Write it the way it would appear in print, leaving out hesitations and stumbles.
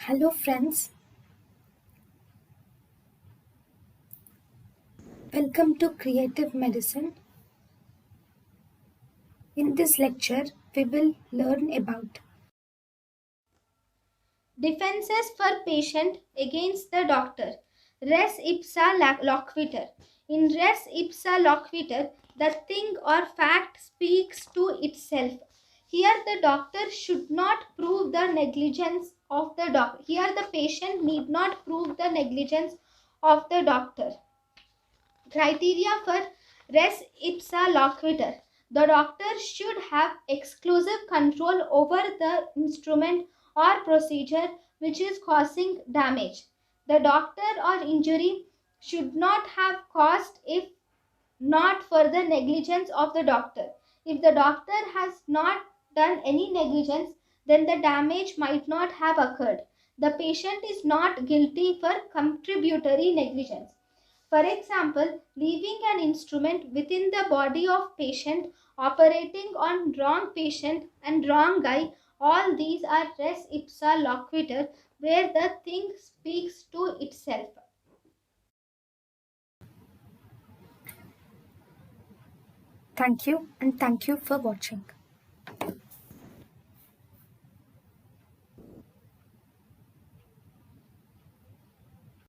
Hello, friends. Welcome to Creative Medicine. In this lecture, we will learn about Defenses for patient against the doctor. Res ipsa loquitur. In res ipsa loquitur, the thing or fact speaks to itself. Here the doctor should not prove the negligence of the doctor. Here the patient need not prove the negligence of the doctor. Criteria for res ipsa loquitur. The doctor should have exclusive control over the instrument or procedure which is causing damage. The doctor or injury should not have caused if not for the negligence of the doctor. If the doctor has not done any negligence, then the damage might not have occurred. The patient is not guilty for contributory negligence. For example, leaving an instrument within the body of patient, operating on wrong patient and wrong guy, all these are res ipsa loquitur, where the thing speaks to itself. thank you and thank you for watching.